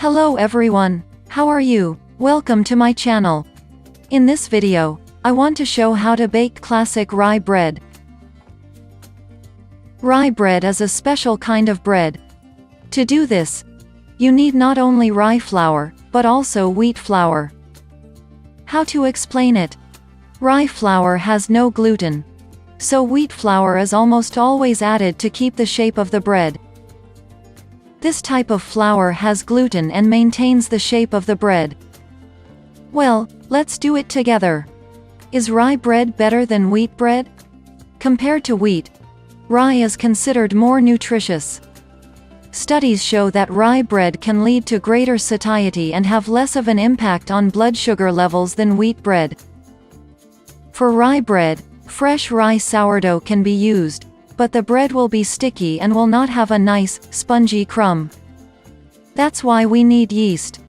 Hello everyone, how are you? Welcome to my channel. In this video, I want to show how to bake classic rye bread. Rye bread is a special kind of bread. To do this, you need not only rye flour, but also wheat flour. How to explain it? Rye flour has no gluten, so wheat flour is almost always added to keep the shape of the bread. This type of flour has gluten and maintains the shape of the bread. Well, let's do it together. Is rye bread better than wheat bread? Compared to wheat, rye is considered more nutritious. Studies show that rye bread can lead to greater satiety and have less of an impact on blood sugar levels than wheat bread. For rye bread, fresh rye sourdough can be used, but the bread will be sticky and will not have a nice, spongy crumb. That's why we need yeast.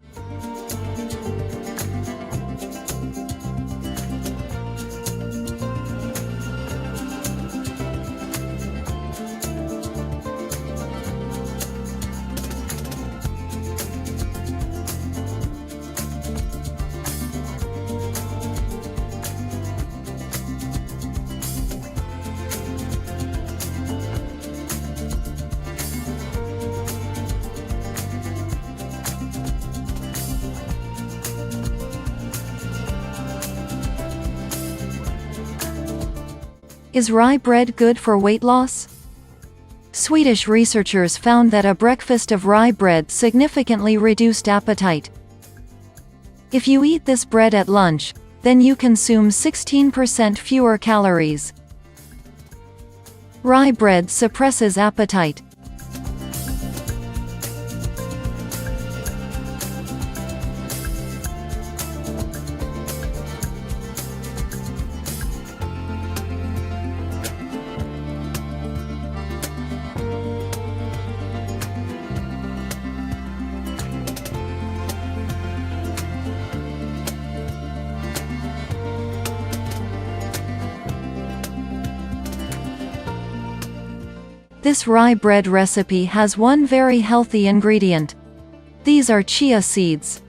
Is rye bread good for weight loss? Swedish researchers found that a breakfast of rye bread significantly reduced appetite. If you eat this bread at lunch, then you consume 16% fewer calories. Rye bread suppresses appetite. This rye bread recipe has one very healthy ingredient. These are chia seeds.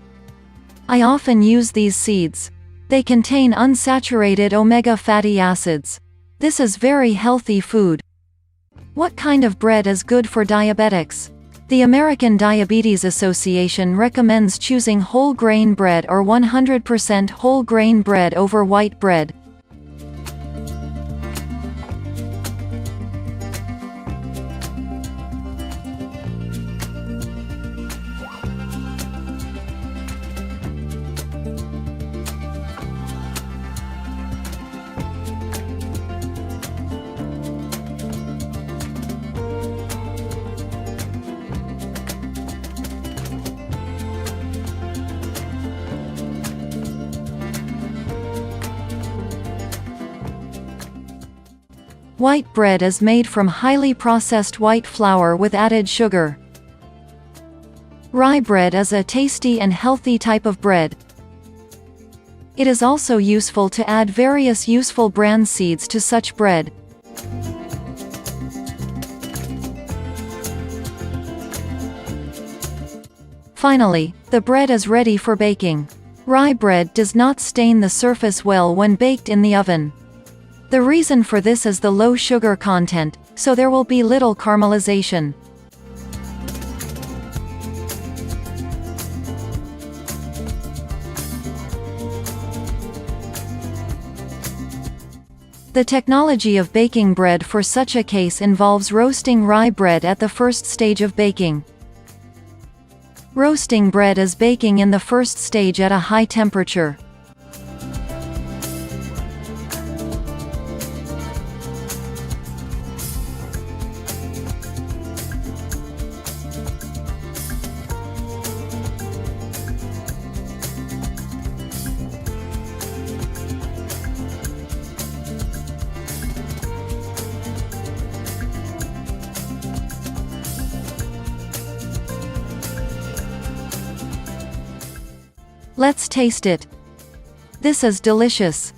I often use these seeds. They contain unsaturated omega fatty acids. This is very healthy food. What kind of bread is good for diabetics? The American Diabetes Association recommends choosing whole grain bread or 100% whole grain bread over white bread. White bread is made from highly processed white flour with added sugar. Rye bread is a tasty and healthy type of bread. It is also useful to add various useful bran seeds to such bread. Finally, the bread is ready for baking. Rye bread does not stain the surface well when baked in the oven. The reason for this is the low sugar content, so there will be little caramelization. The technology of baking bread for such a case involves roasting rye bread at the first stage of baking. Roasting bread is baking in the first stage at a high temperature. Let's taste it. This is delicious.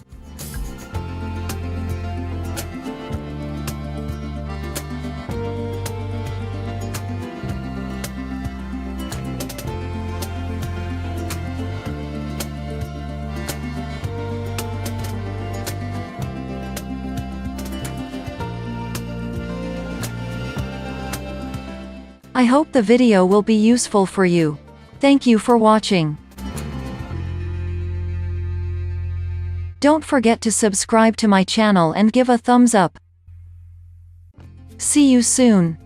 I hope the video will be useful for you. Thank you for watching. Don't forget to subscribe to my channel and give a thumbs up. See you soon.